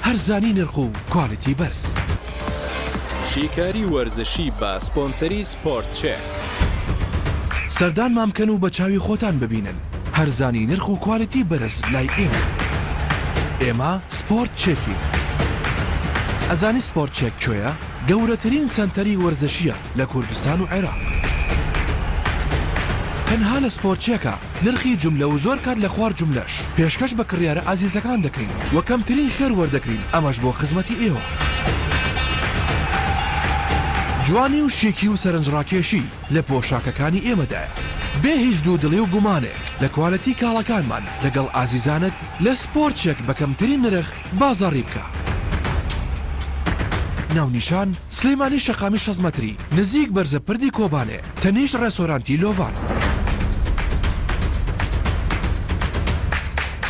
هەرزانی نرخ و کوالیتی بەرز. شیکاری وەرزشی بە سپۆنسەری سپۆرت چێک. سەردان مامکەن و بە چاوی خۆتان ببینن. هەرزانی نرخ و کوالیتی بەرز لای ئێمە. ئێمە سپۆرت چێکین. ئەزانی سپۆرت چێک کوێیە؟ گەورەترین سەنتەری وەرزشیە لە کوردستان و عێراق. تەنها لە سپۆرت چێکە نرخی جوملە و زۆر کات لە خوار جوملەش پێشکەش بە کڕیارە ئازیزەکان دەکەین و کەمترین خێر وەردەگرین، ئەمەش بۆ خزمەتی ئێوە. جوانی و شێکی و سەرنجڕاکێشی لە پۆشاکەکانی ئێمەدایە. بێ هیچ دوودڵی و گومانێک لە کواڵەتی کاڵەکانمان لەگەڵ ئازیزانت لە سپۆرت چێک بە کەمترین نرخ بازاڕی بکە. ناونیشان سلەیمانی شەقامی 6 مەتری نزیک بەرزە پردی کۆبانێ، تەنیشت ڕێستۆرانتی لۆڤان.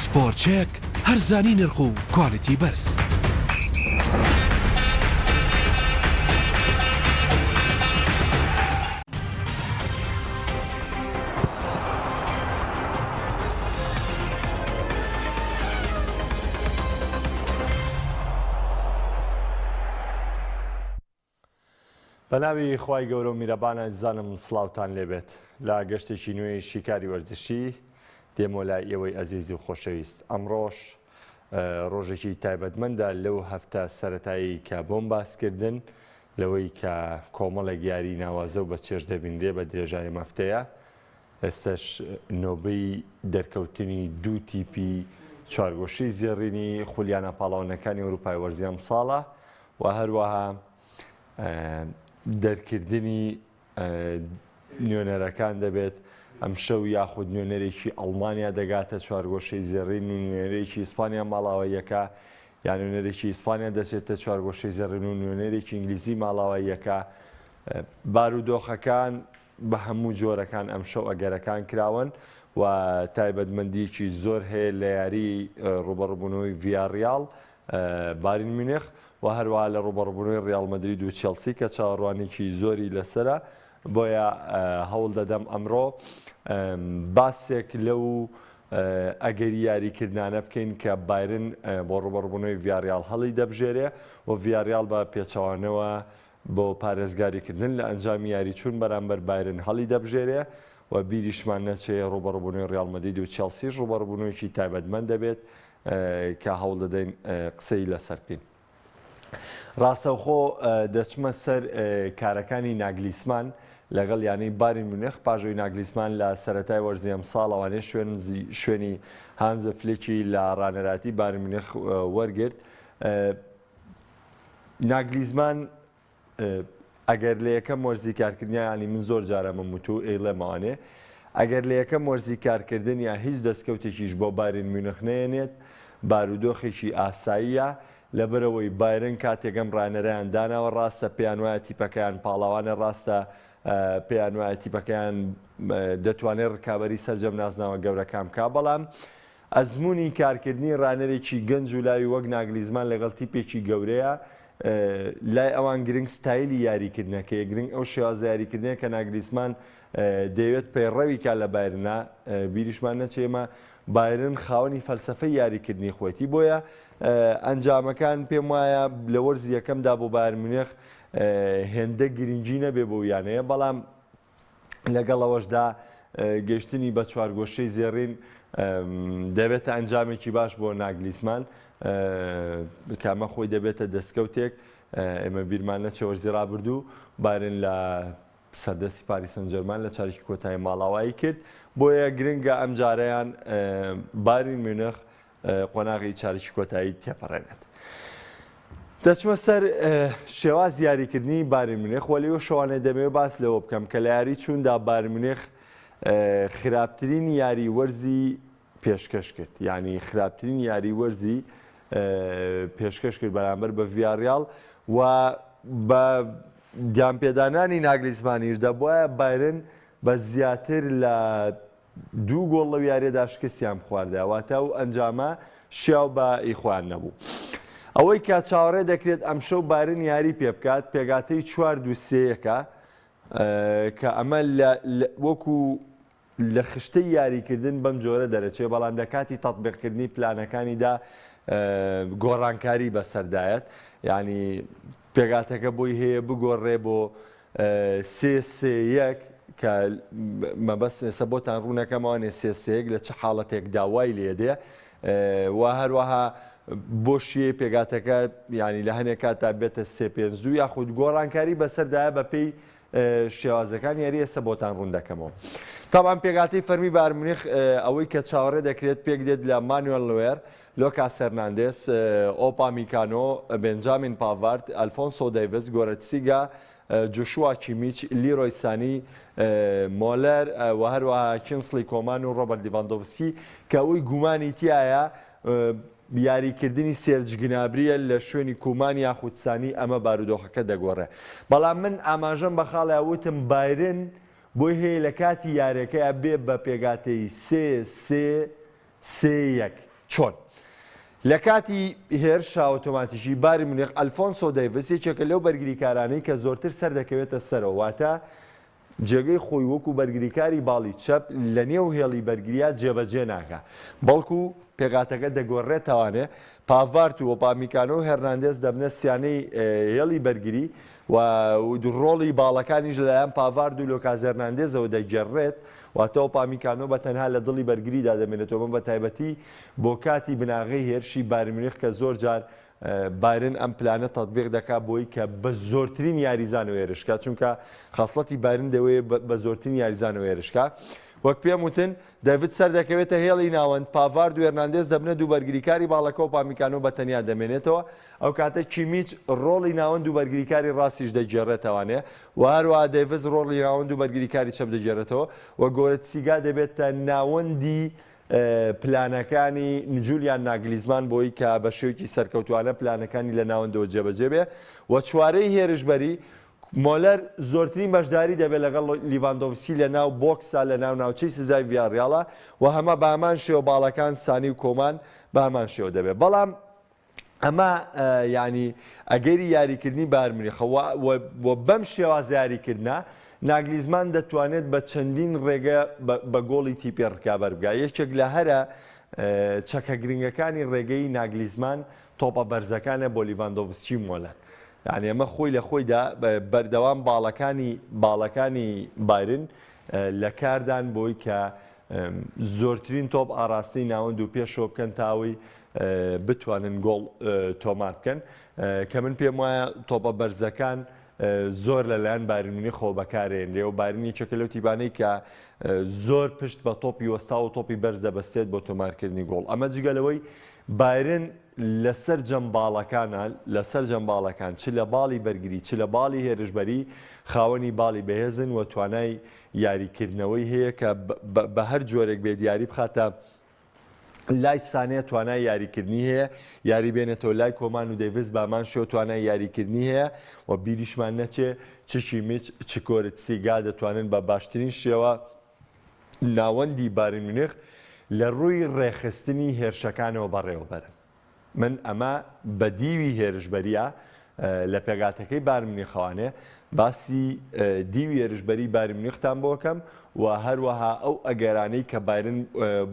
سپۆرت چێک هەرزانی نرخ و کوالیتی بەرز. بەناوی خوای گەورە و میرەبانە زانم سڵاوتان لێبێت لە گەشتێکی نوێی شیکاری وەرزشی دێمە لای ئێوەی ئەزیزی و خۆشەویست. ئەمڕۆژ ڕۆژێکی تایبەتمەندە لەو هەفتە سەرەتایی کە بۆم باسکردن لەوەی کە کۆمەڵێک یاری ناوازە و بە چێژ دەبینرێ بە درێژای مەفتەیە. ئێستش نۆبەی دەرکەوتنی دوو تیپی چوارگۆشەی زێڕینی خولیانە پاڵاوانەکانی ئەوروپای وەرزی ئەم ساڵە و هەروەها دەرکردنی نوێنەرەکان دەبێت. ئەم شەو یاخود نوێنەرێکی ئەڵمانیا دەگاتە چوارگۆشەی زێڕین و نوێنەرێکی ئیسپانیا ماڵاواییەکە یان نوێنەرێکی ئیسپانیا دەچێتە چوارگۆشەی زێڕین و نوێنەرێکی ئینگلیزی ماڵاواییەکە. بارودۆخەکان بە هەموو جۆرەکان ئەم شەو ئەگەرەکان کراون و تایبەتمەندیەکی زۆر هەیە لە یاری ڕوبەڕبوونەوەی ڤیاڕیاڵ باین میونخ و هەروەها لە ڕوبەڕبوونەوەی ڕیاڵ مەدرید و چێلسی کە چاوەڕوانێکی زۆری لەسرە. بۆیە هەوڵ دەدەم ئەمڕۆ باسێک لەو ئەگەری یاریکردانە بکەین کە بایرن بۆ ڕوبەڕبوونەوەی ڤیاڕیاڵ هەڵی دەبژێرێ و ڤیاڕیاڵ بە پێچەوانەوە بۆ پارێزگاریکردن لە ئەنجامی یاری چوون بەرامبەر بایرن هەڵی دەبژێرێ و بیریشمان نەچێ ڕوبەڕبوونەوەی ڕیاڵ مەدرید و چێلسیش ڕوبەڕبوونەوەیکی تایبەتمەند دەبێت کە هەوڵ دەدەین قسەی لەسەر بکەین. ڕاستەوخۆ دەچمە سەر کارەکانی ناگلیسمان لەگەڵ یانەی باین میونخ پاژۆی ناگلیسمان لە سەرەتای وەرزی ئەم ساڵەوانێ شوێنی هانزە فلێکی لە ڕانەراتی باین میونخ وەرگرت. ناگلیزمان ئەگەر لە یەکەم وەرزی کارکردنیانی من زۆر جارە مەموتو ئێڵێمەوانێ ئەگەر لە یەکەم وەرزی کارکردن یا هیچ دەستکەوتێکیش بۆ باین میونخ نێنێت بارودۆخێکی ئاساییە لەبەرەوەی بایرن کاتێکم ڕانەرەیان داناوە ڕاستە پێیان وایە تیپەکەیان پاڵاوانە ڕاستە پێیان وایە تیپەکەیان دەتوانێت ڕکابەری سەرجەم نازناوە گەورەکان کا بەڵام ئەزمموی کارکردنی ڕانەرێکی گەنج و لاوی وەک ناگلیزمان لەگەڵ تیپێکی گەورەیە لای ئەوان گرنگ ستایلی یاریکردنەکە گرنگ ئەو شێوازە یاریکردنیە کە ناگلیسمان دەیەوێت پەیڕەوی کا لە بایرنە بیریشمان نەچێمە بایرن خاوەنی فەلسەفەی یاریکردنی خۆیەتی بۆیە ئەنجامەکان پێم وایە لە وەرزی یەکەمدا بۆ باین میونخ هێندە گرنگی نەبێ بۆ یانەیە بەڵام لەگەڵەوەشدا گەشتنی بە چوارگۆشەی زێڕین دەبێتە ئەنجامێکی باش بۆ ناگلیسمان کامە خۆی دەبێتە دەستکەوتێک. ئێمە بیرمان نەچێ وەرزی ڕابردوو بایرن لە سەردەستی پاریس سەن ژەرمان لە چارێکی کۆتایی ماڵاوایی کرد بۆیە گرنگە ئەم جارەیان باین میونخ قۆناغی چارێکی کۆتایی تێپەڕێنێت. دەچمە سەر شێواز یاریکردنی باین میونخ وە لەوە شەوانێ دەمەوێت باس لەوە بکەم کە لە یاری چووندا باین میونخ خراپترین یاری وەرزی پێشکەش کرد یعنی خراپترین یاری وەرزی پێشکەش کرد بەرامبەر بە ڤیاڕیاڵ و بە دیانپێدانانی ناگلیزمانیشدا بۆیە بایرن بە زیاتر لە 2 گۆڵ لەو یاریەدا شکستیان خواردەواتە و ئەنجامە شیاو بە ئیخوان نەبوو. ئەوەی کە چاوەڕێ دەکرێت ئەم شەو بایرن یاری پێ بکات پێگاتەی 4-2-3ەکە کە ئەمە وەکو لە خشتەی یاریکردن بەم جۆرە دەرەچێت بەڵام لە کاتی تەطبیقکردنی پلانەکانیدا گۆڕانکاری بەسەردایەت ینی پێگاتەکە بۆی هەیە بگۆڕێ بۆ 3-3-1 کە مەبەست ئێستا بۆتان ڕوونەکەمەوانێ 3-3-1 لە چه حاڵەتێک داوای لێدێ و هەروەها بۆ شیێ پێگاتەکە ینی لە هەنێک کاتا بێتە 3-5-2 یاخود گۆڕانکاری بەسەردایە بەپێی شێوازەکان یاری ئێستا بۆتان ڕوون دەکەمەوە. تاوان پێگاتەی فەرمی بایر مونیخ ئەوەی کە چاوەڕێ دەکرێت پێک دێت لە مانوێل نوێر، لۆکاس هەرناندێز، ئۆپامیکانۆ، بێنجامین پاڤارد، ئەلفۆنسۆ دەیڤس، گۆرەتسیگا، جوشوا کیمیچ، لیرۆی سانی، مۆلەر و هەروەها کینسلی کۆمان و ڕۆبەرت لیڤاندۆڤسکی کە ئەوەی گومانی تایە یاریکردنی سێرج گنابریە لە شوێنی کومان یاخودسانی ئەمە بارودۆخەکە دەگۆڕێ. بەڵام من ئاماژەم بە خاڵی وتم بایرن بۆی هەیە لە کاتی یاریەکەیە بێ بە پێگاتەی 3-3-3-1 چۆن؟ لە کاتی هێرش ئۆتۆماتیکی بایر مونیخ ئەلفۆنسۆ دەیڤس یەکێکە لەو بەرگریکارانەی کە زۆرتر سەر دەکەوێتە سەرەوە، واتە جێگەی خۆی وەکو بەرگریکاری باڵی چەپ لە نێو هێڵی بەرگریات جێبەجێ ناکە، بەڵکو پێگاتەکە دەگۆڕێتەوانێ پاڤارد و ئۆپامیکانۆ و هەرناندێز دەبنە سیانەی هێڵی بەرگری و ڕۆڵی باڵەکانیش لەلایەن پاڤارد و لۆکاس هەرناندێزەوە دەگەڕێت، واتە ئۆپامیکانۆ بە تەنها لە دڵی بەرگریدا دەمێنێتەوە بە تایبەتی بۆ کاتی بناغی هێرشی بایر مونیخ کە زۆر جار بایرن ئەم پلانە تەطبیق دەکات بۆی کە بە زۆرترین یاریزانەوە هێرشکە، چونکە خاصڵەتی بایرن دەوێت بە زۆرترین یاریزانەوە هێرشکە. وەک پێم وتن دەڤید سەر دەکەوێتە هێڵی ناوەند، پاڤارد و هێرناندێز دەبنە دوو بەرگریکاری باڵەکە و ئۆپامیکانۆ بە تەنیا دەمێنێتەوە، ئەو کاتە کیمیچ ڕۆڵی ناوەند و بەرگریکاری ڕاستیش دەگێڕێتەوانێ و هەروەها دەیڤس ڕۆڵی ناوەند و بەرگریکاری چەپ دەگێڕێتەوە و گۆرەتسیگا دەبێتە ناوەندی پلانەکانی جولیان ناگلیزمان بۆی کە بە شێوکی سەرکەوتوانە پلانەکانی لە ناوەندەوە جێبەجێ بێ و چوارەی هێرشبەری مۆلەر زۆرترین بەشداری دەبێت لەگەڵ لیڤاندۆڤسکی لە ناو بۆکسا لە ناو ناوچەی سزای ڤیاڕیاڵە و هەمە بە هەمان شێوە باڵەکان سانی و کۆمان بە هەمان شێوە دەبێت. بەڵام ئەمە ینی ئەگەری یاریکردنی بایر مونیخەوە و بەم شێوازە یاریکردە ناگلیزمان دەتوانێت بە چەندین ڕێگە بە گۆڵی تیپێ ڕکابەر بگا. یەکێک لە هەرە چەکە گرنگەکانی ڕێگەی ناگلیزمان تۆپە بەرزەکانە بۆ لیڤاندۆڤسکی مۆلەر. یعنی ئەمە خۆی لە خۆیدا بەردەوام باڵەکانی بایرن لە کاردان بۆی کە زۆرترین تۆپ ئاراستی ناوەند و پێشەوە بکەن تاوی بتوانن گۆڵ تۆمار بکەن کە من پێم وایە تۆپە بەرزەکان زۆر لەلایەن بایر مونیخەوە بەکارێن لێ و بایرنی چەکە لەو تیبانەی کە زۆر پشت بە تۆپی وەستا و تۆپی بەرز دەبەستێت بۆ تۆمارکردنی گۆڵ. ئەمە جگەلەوەی بایرن لەسەر جەمباڵەکان چ لە باڵی بەرگری چ لە باڵی هێرشبەری خاوەنی باڵی بەهێزن و توانای یاریکردنەوەی هەیە کە بە هەر جۆرێک بێ دیاری بخاتە لای سانەیە توانای یاریکردنی هەیە، یاری بێنێتەوە لای کۆمان و دەیڤس بامان شێو توانای یاریکردنی هەیە و بیریشمان نەچێ چ کیمیچ چ گۆرەتسیگا دەتوانن بە باشترین شێوە ناوەندی بایر مونیخ لە ڕووی ڕێخستنی هێرشەکانەوە بەڕێوەبەرن. من ئەمە بە دیوی هێرشبەریە لە پێگاتەکەی بایر مونیخەوانێ باسی دیوی هێرشبەری بایر مونیختان بۆکەم و هەروەها ئەو ئەگەرانەی کە بایرن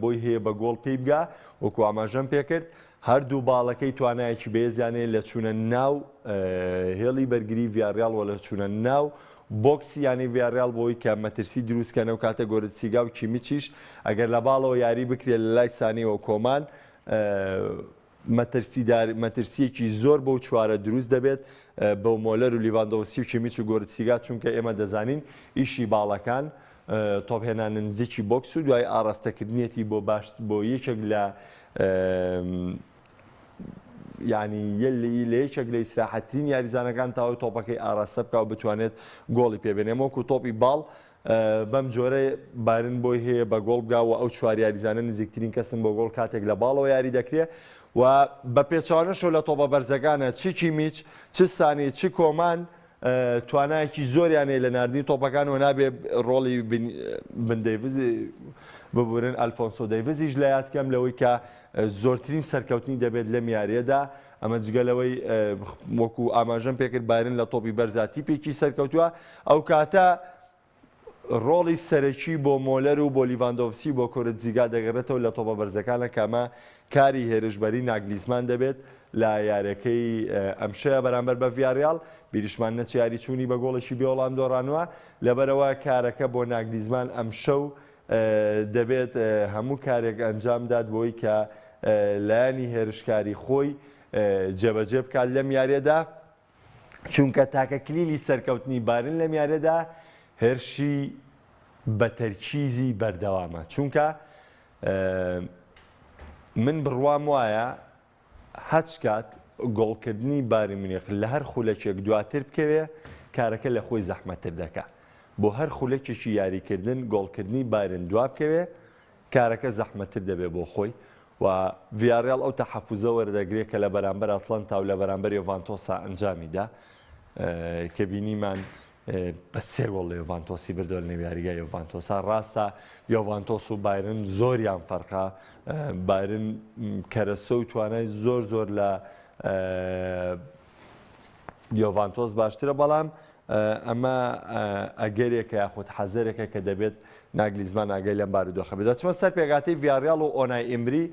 بۆی هەیە بە گۆڵ پێی بگا وەکو ئاماژەم پێکرد هەردوو باڵەکەی توانایەکی بەهێزیانێ لە چوونە ناو هێڵی بەرگری ڤیاڕیاڵ و لە چوونە ناو بۆکسی یانی ڤیاڕیاڵ بۆی کە مەترسی دروستکەنە و کاتە گۆرەتسیگا و کیمیچیش ئەگەر لە باڵەوە یاری بکرێت لە لای سانیەوە کۆمان مەترسیەکی زۆر بەو چوارە دروست دەبێت بەو مۆلەر و لیڤاندۆڤسکی و کیمیچ و گۆرەتسیگا، چونکە ئێمە دەزانین ئیشی باڵەکان تۆپهێنانە نزیکی بۆکس و دوای ئاراستەکردنیەتی بۆ یەکێک لە ینی لە یەکێک لە ئیسراحەتترین یاریزانەکان تاوای تۆپەکەی ئاراستە بکە و بتوانێت گۆڵی پێبێنێمە وەکو تۆپی باڵ بەم جۆرە بارن بۆی هەیە بە گۆڵ بگاوە ئەو چوار یاریزانە نزیکترین کەسم بۆ گۆڵ کاتێک لە باڵەوە یاری دەکرێت و بە پێچوانەشەوە لە تۆپە بەرزەکانە چ کیمیچ چ سانی چ کۆمان توانایەکی زۆریانەیە لە ناردنی تۆپەکان و نابێ ڕۆڵی بندەیڤز ببورن. ئەلفۆنسۆ دەیڤزیش لە یادکەم لەوەی کە زۆرترین سەرکەوتنی دەبێت لەم یاریەدا ئەمە جگەلەوەی وەکو ئاماژەم پێکرد بارن لە تۆپی بەرزاتی پێکی سەرکەوتووە ئەو کاتە ڕۆڵی سەرەکی بۆ مۆلەر و بۆ لیڤاندۆڤسکی بۆ کورتزیگا دەگەڕێتەوە لە تۆپە بەرزەکانە کەمە کاری هێرشبەری ناگلیزمان دەبێت لە یاریەکەی ئەمشەیە بەرامبەر بە ڤیاریال بیریشمان نەچ یاری چوونی بە گۆڵێکی بێوەڵام دۆڕانوە لەبەرەوە کارەکە بۆ ناگلیزمان ئەمشەو دەبێت هەموو کارێک ئەنجامدات بۆی کە لایانی هێرشکاری خۆی جێبەجێ بکات لەم یاریەدا چونکە تاکە کلیلی سەرکەوتنی بارن لەم یاریەدا هێرشی بە تەرکیزی بەردەوامە چونکە من بڕوام وایە هەچ کات گۆڵکردنی باری مونیخ لە هەر خولەکێک دواتر بکەوێ کارەکە لە خۆی زەحمەتر دەکات بۆ هەر خولەکێکی یاریکردن گۆڵکردنی بارن دوا بکەوێ کارەکە زەحمەتر دەبێت بۆ خۆی و ڤیاریال ئەو تەحەفوزە وەردەگرێت کە لە بەرامبەر ئەتڵەنتا و لە بەرامبەر یۆڤانتۆسا ئەنجامیدا کە بینیمان بە سێ گۆڵ لە یۆڤانتۆسی بردووە لە نێو یاریگای یۆڤانتۆسا ڕاستە یۆڤانتۆس و بایرن زۆریان فەرقا بایرن کەرەسە و توانای زۆر لە یۆڤانتۆس باشترە بەڵام ئەمە ئەگەرێکە یاخود حەزەرێکە کە دەبێت ناگلیزمان ئاگای لەم بارودۆخە بێت دەچمە سەر پێگاتەی ڤیاریال و ئۆنای ئیمری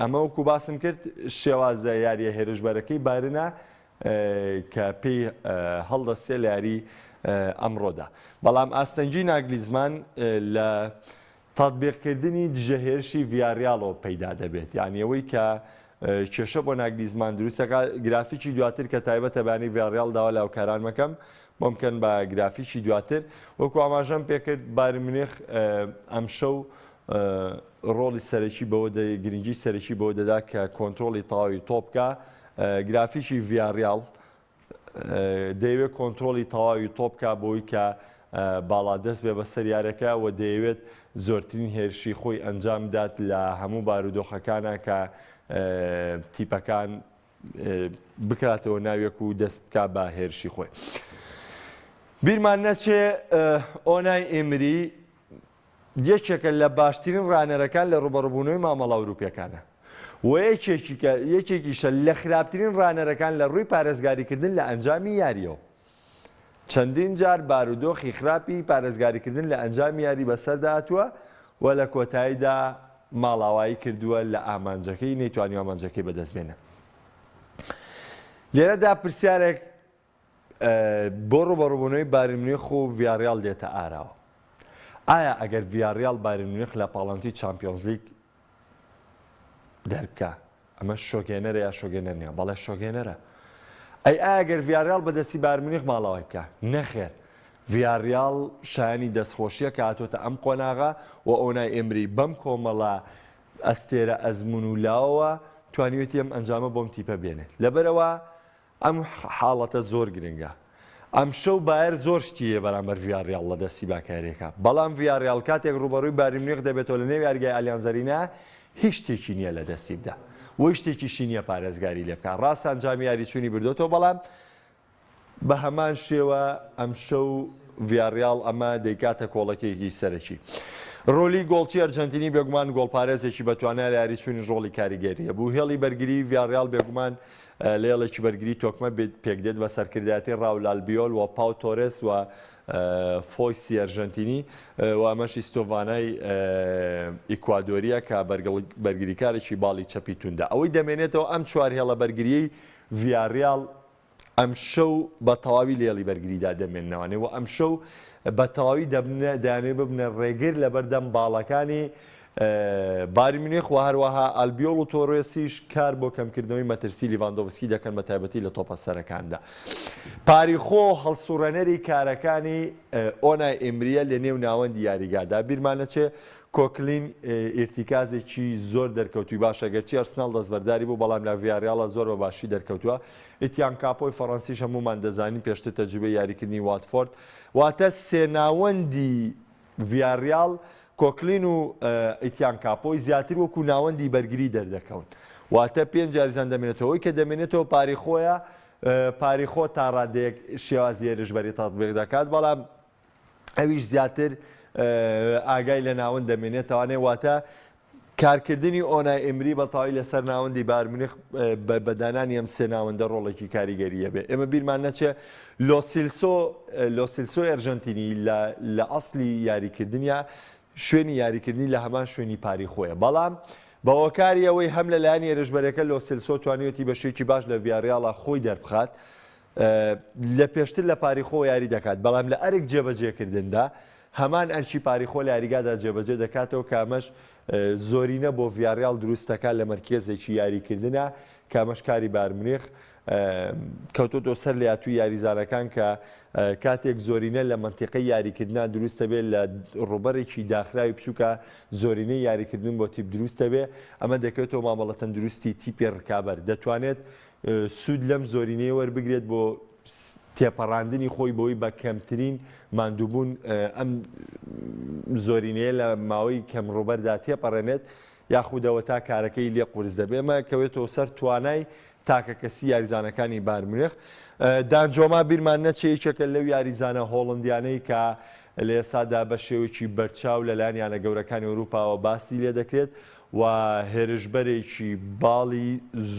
ئەمە وەکو باسم کرد شێوازە یاریە هێرشبەرەکەی بارنە کە پێی هەڵدەستێ لە یاری ئەمڕۆدا بەڵام ئاستەنجی ناگلیزمان لە تاتبیقکردنی دژەهێرشی ڤیاریالەوە پەیدا دەبێت یعنی ئەوەی کە کێشە بۆ ناگلیزمان دروستەکە گرافیکی دواتر کە تایبەتە بەیانی ڤیاریال داوا لاوکاران مەکەم بۆمکەن بە گرافیکی دواتر وەکو ئاماژەم پێکرد بایرن مونیخ ئەمشەو ڕۆڵی سەرەکی بەوە گرنگی سەرەکی بەوە دەدا کە کۆنتترۆلی تەواوی تۆپکە گرافیکی ڤیاریال دەیەوێت کۆنتترۆلی تەواوی تۆپکە بۆی کە باڵادەست بێ بە سەریارەکە و دەیەوێت زۆرترین هێرشی خۆی ئەنجام دات لە هەموو بارودۆخەکانە کە تیپەکان بکاتەوە ناوێک و دەست بکات بە هێرشی خۆی. بیرمان نەچێ ئۆنای ئیمری یەکێکە لە باشترین ڕانەرەکان لە ڕوبەڕووبوونەوەی مامەڵە ئەوروپیەکانە و یەکێکیشە لە خراپترین ڕانەرەکان لە ڕووی پارێزگاریکردن لە ئەنجامی یاریەوە. چەندین جار بارودۆخی خراپی پارێزگاریکردن لە ئەنجامی یاری بەسەردا هاتووە و لە کۆتاییدا ماڵاوایی کردووە لە ئامانجەکەی نەیتوانی ئامانجەکەی بەدەستبێنە. لێرەدا پرسیارێک بۆ ڕوبەڕووبوونەوەی بایرن مونیخ و ڤیاریال دێتە ئاراوە. ئایا ئەگەر ڤیاریال بایرن مونیخ لە پاڵەنتی چامپیۆنز لیگ دەربکە ئەمە شۆگێنەرە یا شۆگێنەر نییە بەڵێ شۆگێنەرە. ئەگەر ڤیاریال بەدەستی بایرن مونیخ ماڵاوای بکە نەخێر ڤیاریال شایانی دەستخۆشیە کە هاتۆتە ئەم قۆناغا و ئۆنای ئیمری بەم کۆمەڵە ئەستێرە ئەزمون و لاوە توانیوێتی ئەم ئەنجامە بۆم تیپە بێنێت لەبەرەوە ئەم حاڵەتە زۆر گرنگە. ئەم شەو بایر زۆر شتیە بەرامبەر ڤیاریال لە دەستی باکارێکە بەڵام ڤیاریال کاتێک ڕوبەڕووی بایرن مونیخ دەبێتەوە لە نێو یاریگای ئالیانزەرینە هیچ شتێکی نییە لە دەستی بدا وەی شتێکیشی نییە پارێزگاری لێ بکات ڕاست ئەنجامی یاری چوونی بردوێتەوە بەڵام بە هەمان شێوە ئەم شەو ڤیاریال ئەمە دەیکاتە کۆڵەکێکی سەرەکی. ڕۆلی گۆڵچی ئەرجەنتینی بێگومان گۆڵپارێزێکی بەتوانای لە یاری چوونی ڕۆڵی کاریگەریە بوو هێڵی بەرگری ڤیاریال بێگومان لێڵێکی بەرگری تۆکمە پێکدێت بە سەرکردایەتی ڕاول ئالبیۆل و پاو تۆرێس و فۆیسی ئەرژەنتینی و ئەمەشی ستۆڤانای ئیکوادۆریە کە بەرگریکارێکی باڵی چەپی توندا ئەوەی دەمێنێتەوە ئەم چوار هێڵە بەرگریەی ڤیاریال ئەم شەو بە تەواوی لێڵی بەرگریدا دەمێننەوەنێ و ئەم شەو بە تەواوی دەیانێت ببنە ڕێگر لە بەردەم باڵەکانی بایرن مونیخ و هەروەها ئالبیۆڵ و تۆرێسیش کار بۆ کەمکردنەوەی مەترسی لیڤاندۆڤسکی دەکەن بە تایبەتی لە تۆپە سەرەکاندا. پاریخۆ هەڵسوڕەنەری کارەکانی ئۆنای ئیمریە لە نێو ناوەندی یاریگادا بیرمانەچێ کۆکلین ئیرتیکازێکی زۆر دەرکەوتوی باشە گەرچی ئەرسناڵ دەستبەرداری بوو بەڵام لە ڤیاریالە زۆر بە باشی دەرکەوتووە. ئیتیان کاپۆی فەڕەنسیش هەمومان دەزانین پێشتر تەجروبەی یاریکردنی واتفۆرد واتە سێناوەندی ڤیاریال کۆکلین و ئیتیان کاپۆی زیاتر وەکو ناوەندی بەرگری دەردەکەون واتە پێنج جاریزان دەمێنێتەوەی کە دەمێنێتەوە پاریخۆیە پاریخۆ تا ڕادەیەک شێوازی هێرشبەری تاتبیق دەکات بەڵام ئەویش زیاتر ئاگای لە ناوەند دەمێنێتەوانێ واتە کارکردنی ئۆنای ئێمری بەتەواوی لەسەر ناوەندی بایر مونیخ بەدانانی ئەم سێ ناوەندە ڕۆڵێکی کاریگەریە بێ. ئێمە بیرمان نەچێ لۆسیلسۆ ئەرژەنتینی لە ئەسلی یاریکردنیە شوێنی یاریکردنی لە هەمان شوێنی پاری خۆیە، بەڵام بەوەکاری ئەوەی هەم لەلایەن هێرشبەرەکە لۆسیلسۆ توانیوەتی بە شێوکی باش لە ڤیاریاڵە خۆی دەربخات لە پێشتر لە پاریخۆ یاری دەکات، بەڵام لە ئەرێک جێبەجێکردندا هەمان ئەرچی پاریخۆ لە یاریگادا جێبەجێ دەکاتەوە کامەش زۆرینە بۆ ڤیاریال دروستەکە لە مەرکێزێکی یاریکردنە کامەش کاری بایر مونیخ کەوتۆتۆ سەر لە یاتووی یاریزانەکان کە کاتێک زۆرینە لە منتیقەی یاریکردنا دروستە بێت لە ڕوبەرێکی داخراوی بچووکە زۆرینەی یاریکردن بۆ تیپ دروستە بێ، ئەمە دەکەوێتەوە مامەڵە تەندروستی تیپی ڕکابەر دەتوانێت سوود لەم زۆرینەی وەربگرێت بۆ تێپەڕاندنی خۆی بۆی بە کەمترین ماندووبوون ئەم زۆرینەیە لە ماوەی کەم ڕوبەردا تێپەڕێنێت یاخودەوە تا کارەکەی لێ قورس دەبێمە کەوێتەوە سەر توانای تاکە کەسی یاریزانەکانی بایر مونیخ. دانجۆما بیرمان نەچێ یەکێکە لەو یاریزانە هۆڵندیانەی کە لە ئێسادا بە شێوەیەکی بەرچاو لەلایەن یانە گەورەکانی ئەوروپاوە باسی لێ دەکرێت و هێرشبەرێکی باڵی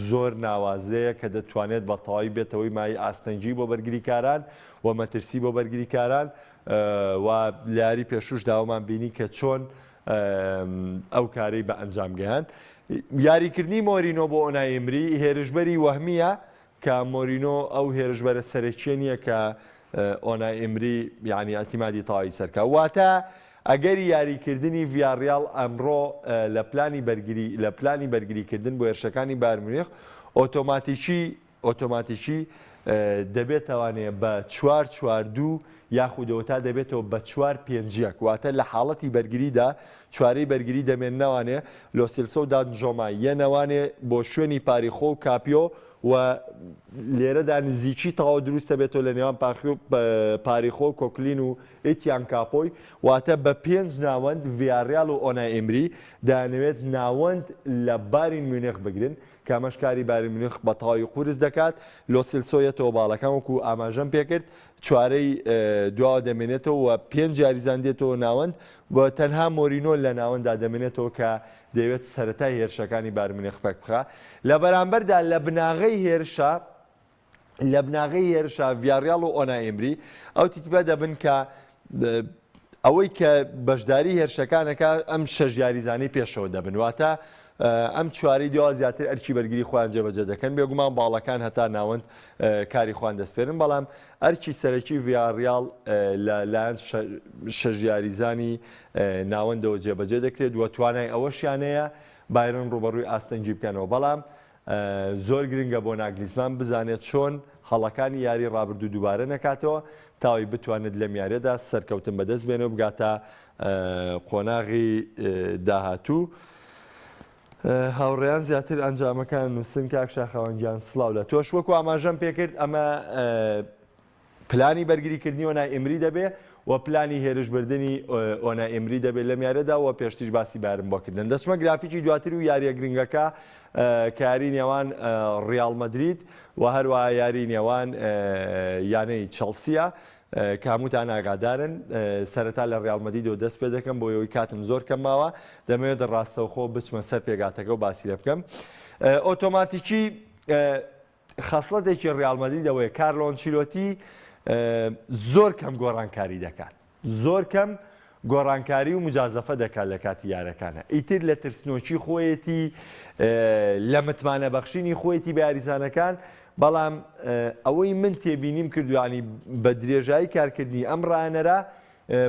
زۆر ناوازەیە کە دەتوانێت بە تەواوی بێتەوەی مای ئاستەنجی بۆ بەرگریکاران و مەترسی بۆ بەرگریکاران و لە یاری پێشوش داوامان بینی کە چۆن ئەو کارەی بە ئەنجام گەیاند. یاریکردنی مۆرینۆ بۆ ئۆنای ئێمری هێرشبەری وەهمیە کە مۆرینۆ ئەو هێرشبەرە سەرەکیە نییە کە ئۆنای ئێمری یعنی ئەتیمادی تەواوی سەرکە، واتە ئەگەری یاریکردنی ڤیاریال ئەمڕۆ لە پلانی بەرگریکردن بۆ هێرشەکانی بایر مونیخ ئۆتۆماتیکی دەبێتوانێت بە 4-4-2 یاخودەوە تا دەبێتەوە بە 4-5-1 واتە لە حاڵەتی بەرگریدا چوارەی بەرگری دەمێننەوانێ لۆسیلسۆ و دانجۆما یەنەوانێ بۆ شوێنی پاریخۆ و کاپیۆ و لێرەدا نزیکی تەواو دروستە بێتەوە لە نێوان پاریخۆ و کۆکلین و ئیتیان کاپۆی واتە بە 5 ناوەند ڤیاریال و ئۆنای ئێمری دانەوێت ناوەند لە بایر مونیخ بگرن کامەشکاری بایر مونیخ بە تەواوی قورس دەکات. لۆسیلسۆیەتەوە باڵەکان وەکو ئاماژەم پێکرد چوارەی دواوە دەمێنێتەوە و 5 یاریزان دێتەوە ناوەند بە تەنها مۆرینۆ لە ناوەندا دەمێنێتەوە کە دەیەوێت سەرەتای هێرشەکانی بایر مونیخ پێک بخە. لە بەرامبەردا لە بناغەی هێرشا ڤیاریال و ئۆنای ئێمری ئەو تیتیبە دەبن کە ئەوەی کە بەشداری هێرشەکانەکە ئەم 6 یاریزانەی پێشەوە دەبن واتە ئەم چواری دوا زیاتر ئەرکی بەرگری خۆیان جێبەجێ دەکەن بێگومان باڵەکان هەتا ناوەند کاری خۆیان دەسپێرن، بەڵام ئەرکی سەرەکی ڤیاریال لەلایەن 6 یاریزانی ناوەندەوە جێبەجێ دەکرێت و توانای ئەوەشیانەیە بایرن ڕوبەڕووی ئاستەنجی بکەنەوە، بەڵام زۆر گرنگە بۆ ناگلیزمان بزانێت چۆن هەڵەکانی یاری ڕابردوو دووبارە نەکاتەوە تاوی بتوانێت لەم یاریەدا سەرکەوتن بەدەست بێنەوە بگاتە قۆناغی داهاتوو. هاوڕێیان زیاتر ئەنجامەکان نووسن کاک شاخەوەنگیان سڵاو لە تۆش وەکو ئاماژەم پێکرد ئەمە پلانی بەرگریکردنی ئۆنای ئێمری دەبێ و پلانی هێرشبردننی ئۆنای ئێمری دەبێت لەم یاریەدا و پێشتیش باسی بارم بۆکردن. دەچمە گرافیکی دواتر و یاریە گرنگەکە کاری نێوان ڕیال مەدرید و هەروەها یاری نێوان یانەی چەڵسیە کە هەمووتان ئاگادارن سەرەتا لە ڕیال مەدریدەوە دەست پێ دەکەم بۆ ئەوەی کاتم زۆر کەم ماوە دەمەوێت ڕاستەوخۆ بچمە سەر پێگاتەکە و باسی لێ بکەم. ئۆتۆماتیکی خەسڵەتێکی ڕیال مەدریدەوەی کارلۆ ئەنچیلۆتی زۆر کەم گۆڕانکاری دەکات، زۆر کەم گۆڕانکاری و مجازەفە دەکات لە کاتی یارەکانە، ئیتر لە ترسنۆکی خۆیەتی لە متمانە بەخشینی خۆیەتی بە یاریزانەکان، بەڵام ئەوەی من تێبینیم کردوانی بە درێژایی کارکردنی ئەم ڕایەنەرە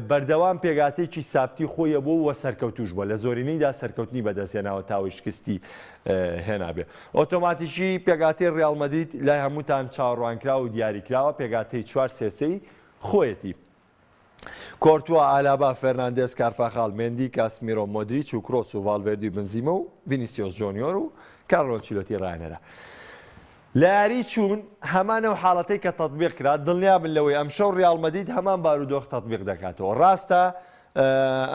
بەردەوام پێگاتێکی سابتی خۆیە بۆ وە سەرکەوتوش بووە لە زۆرینەیدا سەرکەوتنی بەدەستێناوە تاوی شکستی هێنابێ. ئۆتۆماتیکی پێگاتەی ڕیال مەدرید لای هەمووتان چاوەڕوانکرا و دیاریکراوە پێگاتەی 4-3-3 خۆیەتی. کۆرتووە، ئالابا، فێرناندێز، کارفاخال، مێندی، کاسمیرۆ، مۆدریچ و کرۆس و ڤالڤێردی و بنزیمە و ڤینیسیۆس جۆنیۆر و کارلۆ ئەنچیلۆتی ڕایەنەرە. لە یاری چوون هەمانە و حاڵەتەی کە تەطبیق کرا دڵنیا بن لەوەی ئەمشەو ڕیال مەدرید هەمان بارودۆخ تەطبیق دەکاتەوە. ڕاستە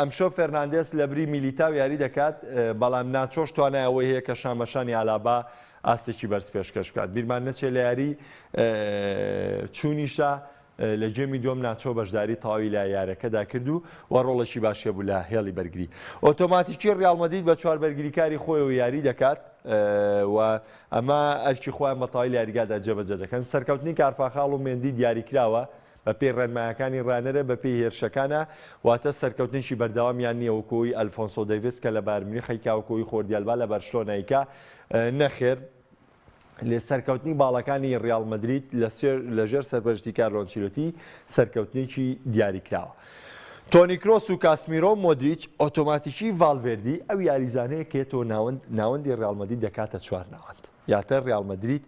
ئەمشەو فێرناندێز لە بری میلیتاو یاری دەکات، بەڵام ناچۆش توانای ئەوەی هەیە کە شامەشانی ئالابا ئاستێکی بەرز پێشکەش بکات. بیرمان نەچێت لە یاری چوونیشە لە جێمی دوم ناچۆ بەشداری تاوی لە یارەکەدا کرد و ڕۆڵەشی باشە بوو لە هێڵی بەرگری. ئۆتۆماتیکی ڕیال مەدرید بە چوار بەرگریکاری خۆیەوە یاری دەکات و ئەمە ئەشکی خۆیان بە تاوی لە یاریگادا جێبەجێ دەکەن. سەرکەوتنی کارفاخاڵ و مێندی دیاریکراوە بە پێی ڕێنمایەکانی ڕانەرە بە پێی هێرشەکانە واتە سەرکەوتنیشی بەردەوامیان نییە وەکۆی ئەلفۆنسۆ دەیڤس کە لە بارمنی خەیکاوکۆی خۆردیالبا لە بەرشلۆنایکا نەخێر لێ سەرکەوتنی باڵەکانی ڕیال مەدرید لەژێر سەرپەرشتی کارلۆ ئەنچیلۆتی سەرکەوتنیکی دیاریکراوە. تۆنی کرۆس و کاسمیرۆ مۆدریچ ئۆتۆماتیکی ڤالڤێردی ئەو یاریزانەیە کێتەوە ناوەندی ڕیال مەدرید دەکاتە چوار ناوەند یاتە ڕیال مەدرید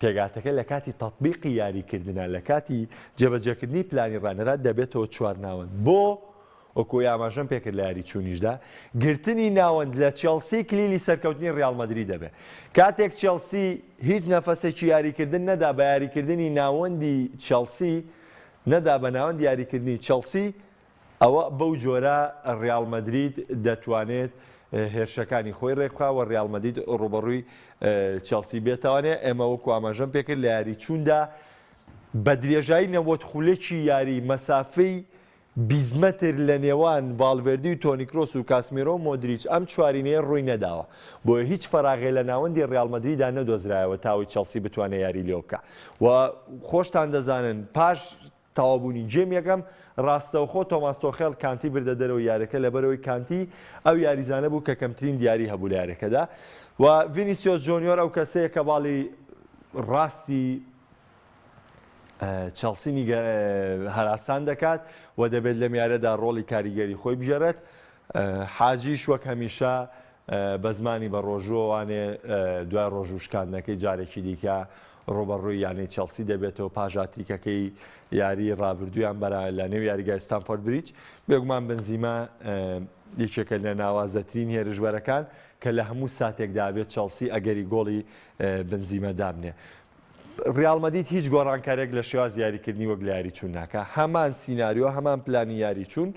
پێگاتەکە لە کاتی تەطبیقی یاریکردنە لە کاتی جێبەجێکردنی پلانی ڕانەرە دەبێتەوە چوار ناوەند بۆ وەکۆی ئاماژەم پێکرد لە یاری چوونیشدا گرتنی ناوەند لە چێلسی کلیلی سەرکەوتنی ڕیال مەدرید دەبێت. کاتێک چێلسی هیچ نەفەسێکی یاریکردن نەدا بە یاریکردنی ناوەندی چێلسی نەدا بە ناوەندی یاریکردنی چێلسی ئەوە بەو جۆرە ڕیال مەدرید دەتوانێت هێرشەکانی خۆی ڕێکخواوە ڕیال مەدرید ڕوبەڕووی چێلسی بێتوانێت. ئێمە وەکو ئاماژەم پێکرد لە یاری چووندا بە درێژایی نەوەت خولێکی یاری مەسافەی 20 متر لە نێوان ڤالڤێردی و تۆنی کرۆس و کاسمیرۆ مۆدریچ ئەم چوارینەیە ڕووی نەداوە بۆیە هیچ فەراغێ لە ناوەندی ڕیال مەدریددا نەدۆزرایەوە تاوی چێلسی بتوانێت یاری لێ بکە و خۆشتان دەزانن پاش تەواوبوونی جێم یەکەم ڕاستەوخۆ تۆماس تۆخێڵ کانتی بردە دەرەوە یارەکە لەبەرەوەی کانتی ئەو یاریزانە بوو کە کەمترین دیاری هەبوو لە یارەکەدا و ڤینیسیۆس جۆنیۆر ئەو کەسەیە کە باڵی ڕاستی چێلسینی هەراسان دەکات و دەبێت لەم یارەدا ڕۆڵی کاریگەری خۆی بژێرێت. حاجیش وەک هەمیشە بە زمانی بە ڕۆژووانێ دوای ڕۆژوشکاندنەکەی جارێکی دیکە ڕۆبەڕووی یانەی چێلسی دەبێتەوە پاژاتیکەکەی یاری ڕابردویان بەرا لە نێو یاریگای ستانفۆرد بریج. بێگومان بنزیمە یەکێکە لە ناوازەترین هێرشبەرەکان کە لە هەموو ساتێکدا بێت چێلسی ئەگەری گۆڵی بنزیمە دابنێ. ڕیال مەدرید هیچ گۆڕانکارێک لە شێواز یاریکردنی وەک لە یاری چوون ناکە. هەمان سیناریۆ هەمان پلانی یاری چوون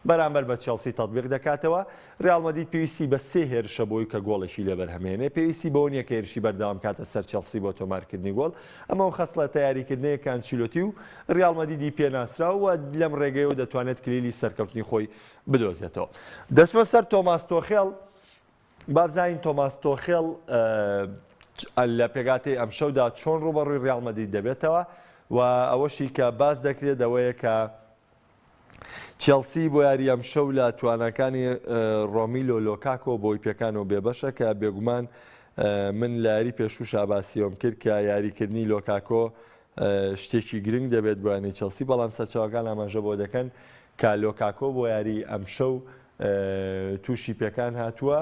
بەرامبەر بە چێلسی تەطبیق دەکاتەوە. ڕیال مەدرید پێویستی بە سێ هێرشە بۆی کە گۆڵێکی لەبەر هەمێنێ پێویستی بەوە نییە کە هێرشی بەردەوام کاتە سەر چێلسی بۆ تۆمارکردنی گۆڵ. ئەمە و خەسڵەتە یاریکردنەیە ئەنچیلۆتی و ڕیال مەدریدی پێناسراوە لەم ڕێگەیەوە دەتوانێت کلیلی سەرکەوتنی خۆی بدۆزێتەوە. دەچمە سەر تۆماس تۆخێڵ. بابزانین تۆماس تۆخێڵ لە پێگاتی ئەم شەودا چۆن ڕوبەڕووی ڕیال مەدرید دەبێتەوە و ئەوەشی کە باس دەکرێت ئەوەیە کە چێلسی بۆ یاری ئەم شەو لە توانەکانی ڕۆمیلۆ لۆکاکۆ بۆی پێکانەوە بێبەشە کە بێگومان من لە یاری پێشووشا باسیۆم کرد کە یاریکردنی لۆکاکۆ شتێکی گرنگ دەبێت بۆیانی چێلسی بەڵام سەرچاوەکان ئاماژە بۆ دەکەن کە لۆکاکۆ بۆ یاری ئەم شەو تووشی پێکان هاتووە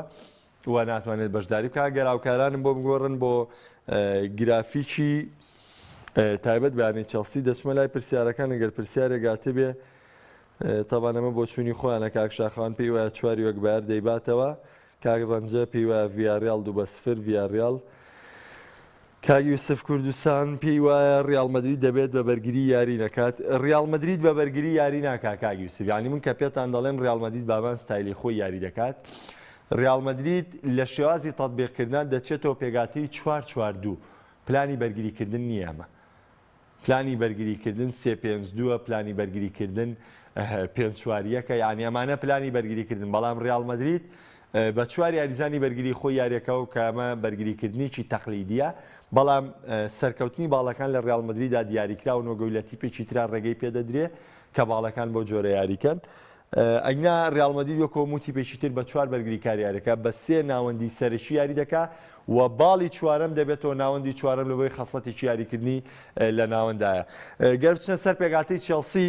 و ناتوانێت بەشداری بکە. گەراوکارانم بۆ بگۆڕن بۆ گرافیکی تایبەت بەیانی چێلسی دەچمە لای پرسیارەکان ئەگەر پرسیارێک گاتە بێ تەبان ئەمە بۆ چوونی خۆیانە کاک شاخەوان پێی وایە چواری وەک بەیار دەیباتەوە کاک ڕەنجە پێی وایە ڤیاریال 2-0 ڤیاریال. کاک یوسف کوردستان پێی وایە ڕیال مەدرید دەبێت بە بەرگری یاری نەکات. ڕیال مەدرید بە بەرگری یاری ناکات کاک یوسف. یعنی من کە پێتان دەڵێم ڕیال مەدرید بابان ستایلی خۆی یاری دەکات. ڕیال مەدرید لە شێوازی تەطبیقکردن دەچێتەوە پێگاتەی 4-4-2 پلانی بەرگریکردن نییە ئەمە. پلانی بەرگریکردن 3-5-2 پلانی بەرگریکردن 5-4-1 یعنی ئەمانە پلانی بەرگریکردن بەڵام ڕیال مەدرید بە چوار یاریزانی بەرگری خۆی یاریەکەەوە کە ئەمە بەرگریکردنیی تەقلیدیە بەڵام سەرکەوتنی باڵەکان لە ڕیال مەدریددا دیاریکراون وەگەی لە تیپێکی ترا ڕێگەی پێدەدرێ کە باڵەکان بۆ جۆرە یاریکەن. ئەگنا ڕیال مەدرید وەکو موتی پێشی تر بە چوار بەرگریکاری یاریەکە بە سێ ناوەندی سەرشی یاری دەکا و باڵی چوارەم دەبێتەوە ناوەندی چوارەم لەبەوەی خەسڵەتێکی یاریکردنی لە ناوەندایە. گەر بچنە سەر پێگاتەی چێلسی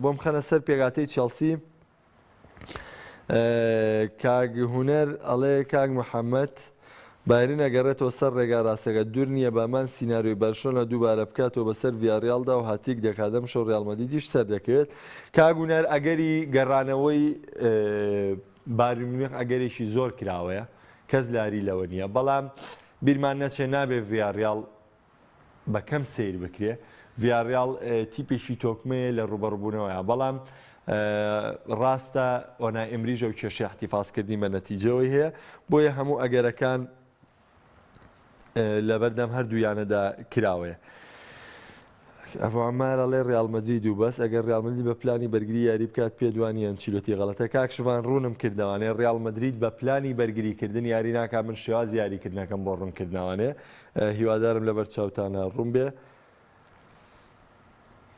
بۆم خەنە سەر پێگاتەی چێلسی کاگ هونەر ئەڵێ کاگ محەممەد بایرین ئەگەڕێتەوە سەر ڕێگا ڕاستەکە دوور نییە بامان سینناریۆی بەرشۆنە دووبارە بکاتەوە بەسەر ڤیاریالدا و هاتیک دەکاتەم شەو ڕیال مەدریدیش سەر دەکەوێت. کاگونەر ئەگەری گەڕانەوەی بایر مونیخ ئەگەرێکی زۆر کراوەیە کەس لاری لەوە نییە بەڵام بیرمان نەچێ نابێت ڤیاریال بەکەم سیر بکرێ. ڤیاریال تیپێکی تۆکمەیە لە ڕوبەڕبوونەوەیە بەڵام ڕاستە ئۆنا ئەمریژە و کێشی احتیفازکردنی بە نەتیجەوەی هەیە بۆیە هەموو ئەگەرەکان لە بەردەم هەردوویانەدا کراوەیە. ئەمارەڵێ ڕیال مەدرید و بەس ئەگەر ڕیال مەدرید بە پلانی بەرگری یاری بکات پێدوانی ئەنچیلۆتی غەڵەتە کاکشوان ڕوونم کردوانێ ڕیال مەدرید بە پلانی بەرگریکردن یاری ناکات من شێواز یاریکردنەکەم بۆ ڕوونکردنەوەنێ هیوادارم لەبەر چاوتانە ڕوون بێ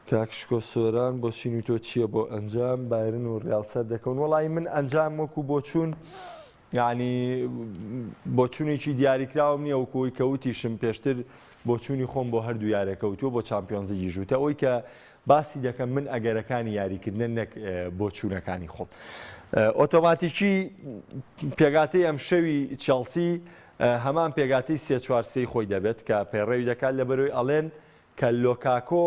کاکشکۆ سۆران بۆ چین و تۆ چییە بۆ ئەنجام بایرن و ڕیالسەر دەکەون وەڵی من ئەنجام وەکو بۆ چوون یعنی بۆ چوونێکی دیاریکراوم نییە وەکوی کەوتیشم پێشتر بۆ چوونی خۆم بۆ هەردوو یارەکەوتووە بۆ چامپیۆنزی ژووتە ئەوەی کە باسی دەکەم من ئەگەرەکانی یاریکردن نەک بۆ چوونەکانی خۆم ئۆتۆماتیکی پێگاتەی ئەم شەوی چێلسی هەمان پێگاتەی 3-4 خۆی دەبێت کە پێڕێوی دەکات لە بەرەوەی ئەڵێن کە لۆکاکۆ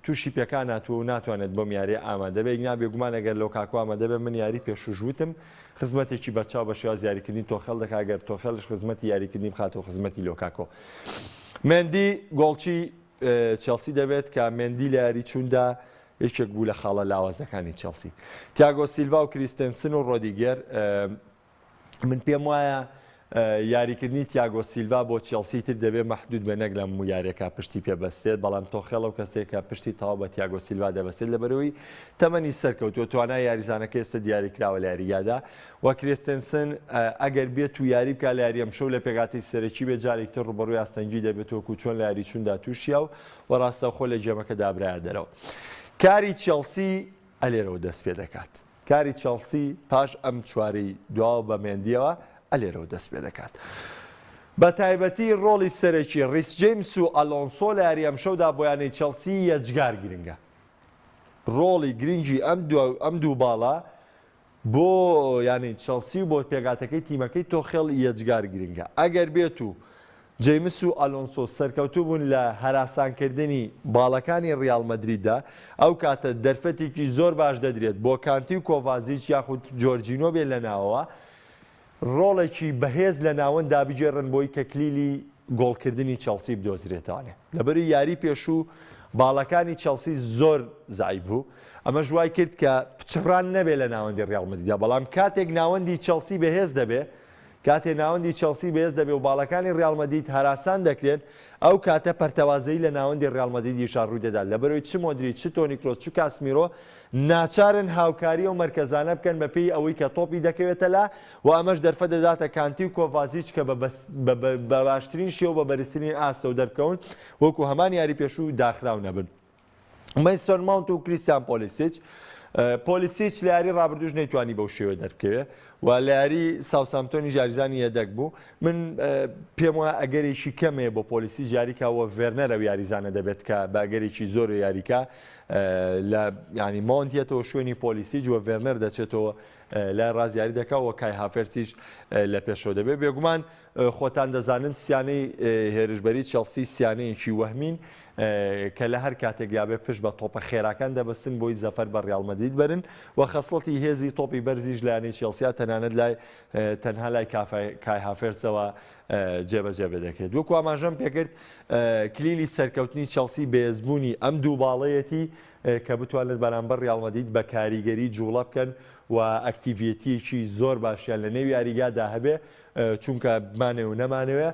تووشی پێکان ناتوە و ناتوانێت بۆم یاری ئامادە بێ نابێ گومان ئەگەر لۆکاکۆ ئامادە بێ من یاری پێشوژوتم خزمەتێکی بەرچاو بە شێواز یاریکردنی تۆخەڵ دەکات گەر تۆخەڵش خزمەتی یاریکردنی بخاتەوە خزمەتی لۆکاکۆ مندی گۆڵچی چێلسی دەبێت کە مندی لە یاری چووندا یەکێک بوو لە خاڵە لاوازەکانی چێلسی تیاگۆ سیلڤا و کریستنسن و ڕۆدیگەر من پێم وایە یاریکردنی تیاگۆ سیلڤا بۆ چێلسی تر دەبێت مەحدود بە نەک لە یاریەکە پشتی پێبەستێت بەڵام تۆخێڵە و کەسێکە پشتی تاوا بە تیاگۆ سیلڤا دەبەستێت لەبەرەوەی تەمەنی سەرکەوتووە توانای یاریزانەکە ئێستا دیاریکراوە لە یاریگادا و کریستنسن ئەگەر بێت و یاری بکە لە یاری ئەمشەو لە پێگاتی سەرەکی بێ جارێکتر ڕوبەڕووی ئاستەنگی دەبێتەوە و چۆن لە یاری چووندا تووشیا و ڕاستەوخۆ لە جێمەکە دابرایە دەرەوە کاری چێلسی ئەلێرەوە دەست پێ دەکات کاری چێلسی پاش ئەم چوارەی دواوە بە مێندیەوە ئەلێرەوە دەست پێ دەکات بە تایبەتی ڕۆڵی سەرەکی ڕیس جەیمس و ئەلۆنسۆ لە یاری ئەمشەودا بۆیانەی چێلسی یەجگار گرنگە ڕۆڵی گرنگی ئەم دوو باڵە بۆ یانی چێلسی و بۆ پێگاتەکەی تیمەکەی تۆخێڵ یەجگار گرنگە ئەگەر بێت و جەیمس و ئەلۆنسۆ سەرکەوتوو بوون لە هەراسانکردنی باڵەکانی ڕیال مەدریددا ئەو کاتە دەرفەتێکی زۆر باش دەدرێت بۆ کانتی و کۆڤازیچ یاخود جۆرجینۆ بێت لە ناوەوە ڕۆڵێکی بەهێز لە ناوەند دابیجێڕن بۆی کە کلیلی گۆڵکردنی چێلسی بدۆزرێتوانێ لەبەری یاری پێشوو باڵەکانی چێلسی زۆر زایب بوو ئەمە ژوای کرد کە پچڕان نەبێت لە ناوەندی ڕیال مەدریددا بەڵام کاتێک ناوەندی چێلسی بەهێز دەبێت کاتێ ناوەندی چێلسی بەهێز دەبێت و باڵەکانی ڕیال مەدرید هەراسان دەکرێن ئەو کاتە پەرتەوازەی لە ناوەندی ڕیال مەدریدیشان ڕووی دەدات لەبەرەوەی چ مۆدریچ چ تۆنی کڕۆس چ کاسمیرۆ ناچارن هاوکاری و مەرکەزانە بکەن بەپێی ئەوەی کە تۆپی دەکەوێتە لا و ئەمەش دەرفە دەداتە کانتی و کۆڤازیچ کە بە باشترین شێو بە بەرزترین ئاستە و دەرکەون وەکو هەمان یاری پێشوو داخراو نەبن مەیسۆن ماونت و کریستیان پۆلیسیچ لە یاری ڕابردوش نەیتوانی بەو شێوە دەرکەوێ و لە یاری ساوسامتۆنی ژاریزانی یەدەک بوو من پێم وایە ئەگەرێکی کەمێ بۆ پۆلیسی جاریکەوە ڤێرنەرە یاریزانە دەبێت کە باگەرێکی زۆر یاریکە لە ینی ماونتێتەوە شوێنی پۆلیسیج وە ڤێرنەر دەچێتەوە لای ڕازیاری دەکەوە کای هافرسیش لە پێشەوە دەبێت بێگومان خۆتان دەزانن سیانەی هێرشبەری چێلسی سیانەیەکی وەهمین کە لە هەر کاتێک یابێ پشت بە تۆپە خێراکان دەبەستن بۆی زەفەر بە ڕیال مەدرید بەرن و خەسڵەتی هێزی تۆپی بەرزیش لایەنەی چێلسیا تەنانەت لای تەنها لای کای هافرسەوە جێبەجێ دەکرێت وەکو ئاماژەم پێکرد کلیلی سەرکەوتنی چێلسی بێزبوونی ئەم دوو باڵەیەتی کە بتوانێت بەرامبەر ڕیال مەدرید بە کاریگەری جوڵە بکەن و ئەکتیڤیتیەکی زۆر باشیان لە نێو یاریگادا هەبێ چونکە بمانێ و نەمانەوێ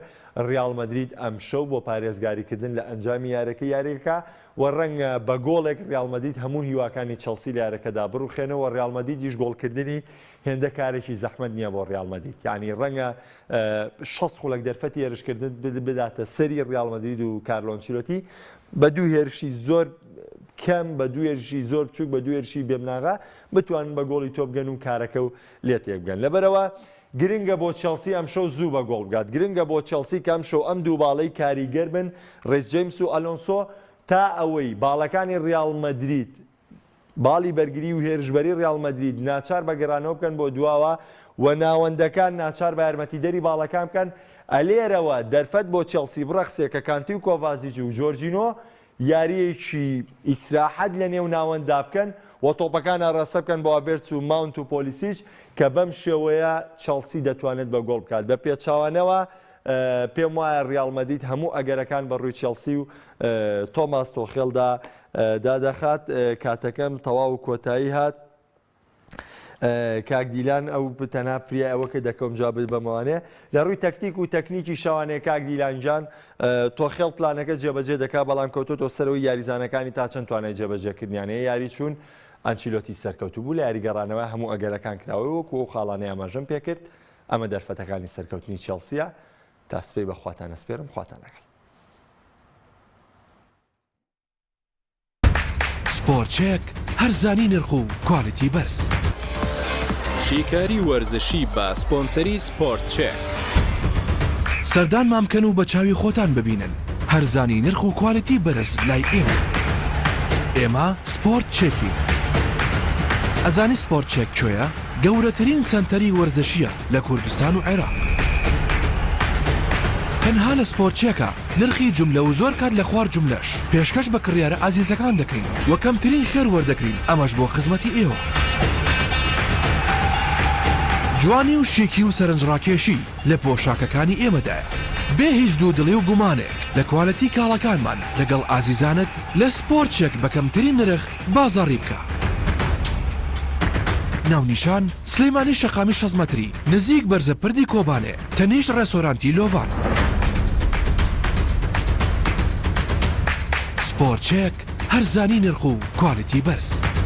ڕیال مەدرید ئەم شەو بۆ پارێزگاریکردن لە ئەنجامی یاریەکە و ڕەنگە بە گۆڵێک ڕیال مەدرید هەموو هیواکانی چێلسی لە یاریەکەدا بڕوخێنەوە ڕیال مەدریدیش گۆڵکردنی هێندە کارێکی زەحمەت نییە بۆ ڕیال مەدرید یعنی ڕەنگە 6 خولەک دەرفەتی هێرشکردن بداتە سەری ڕیال مەدرید و کارلۆ ئەنچیلۆتی بە دوو هێرشی زۆر کەم بە دوو هێرشی زۆر بچووک بە دوو هێرشی بێمناغا بتوانن بە گۆڵی تۆ بگەن و کارەکە و لێتێک بگەن لەبەرەوە گرنگە بۆ چێلسی ئەم شەو زوو بە گۆڵ بگات گرنگە بۆ چێلسی کە ئەم شەو ئەم دوو باڵەی کاریگەر بن ڕیس جەیمس و ئەلۆنسۆ تا ئەوەی باڵەکانی ڕیال مەدرید باڵی بەرگری و هێرشبەری ڕیال مەدرید ناچار بە گەڕانەوە بکەن بۆ دواوە و ناوەندەکان ناچار بە یارمەتیدەری باڵەکان بکەن ئەلێرەوە دەرفەت بۆ چێلسی بڕەخسێ کە کانتی و کۆڤازیچ و جۆرجینۆ یاریەکی ئیسراحەت لە نێو ناوەندا بکەن و تۆپەکان ئاڕاستە بکەن بۆ ئاڤێرتس و ماونت و پۆلیسیچ کە بەم شێوەیە چێلسی دەتوانێت بە گۆڵ بکات بە پێچاوانەوە پێم وایە ڕیال مەدرید هەموو ئەگەرەکان بە ڕووی چێلسی و تۆماس تۆخێڵدا دادەخات کاتەکەم تەواو و کۆتایی هات کاک دیلان ئەو تەنها فریا ئەوە کە دەکەم جابێت بەمەوانەیە لە ڕووی تەکنیک و تەکنیکی شەوانەیە کاک دیلانجان تۆ خێڵ پلانەکە جێبەجێ دەکا بەڵام کەوتۆ سەرەوەی یاریزانەکانی تا چەند توانای جێبەجێکردنیانەیە یاری چوون ئەنچیلۆتی سەرکەوتو بوو لە یاریگەڕانەوە هەموو ئەگەرەکان کراوە وەکو ئەو خاڵانەی ئاماژەم پێکرد ئەمە دەرفەتەکانی سەرکەوتنی چێلسیە تا سپەی بەخواتانە سپێرم خواتان لەگەڵ. سپۆرتچێک هەرزانی نرخ و کوالیتی بەرز. شیکاری وەرزشی بە سپۆنسەری سپۆرت چێک. سەردان مامکەن و بە چاوی خۆتان ببینن هەرزانی نرخ و کوالیتی بەرز لای ئێمە. ئێمە سپۆرت چێکین. ئەزانی سپۆرت چێک کوێیە؟ گەورەترین سەنتەری وەرزشیە لە کوردستان و عێراق. تەنها لە سپۆرت چێکە نرخی جوملە و زۆر کات لە خوار جوملەش پێشکەش بە کڕیارە ئازیزەکان دەکەین و کەمترین خێر وەردەکرین ئەمەش بۆ خزمەتی ئێوە. جوانی و شێکی و سەرنجڕاکێشی لە پۆشاکەکانی ئێمەدایە. بێ هیچ دوودڵی و گومانێک لە کواڵەتی کاڵەکانمان لەگەڵ ئازیزانت لە سپۆرت چێک بە کەمترین نرخ بازاڕی بکە. ناونیشان سلەیمانی شەقامی 6 مەتری نزیک بەرزە پردی کۆبانێ تەنیشت ڕێستۆرانتی لۆڤان. سپۆرت چێک هەرزانی نرخ و کوالیتی بەرز.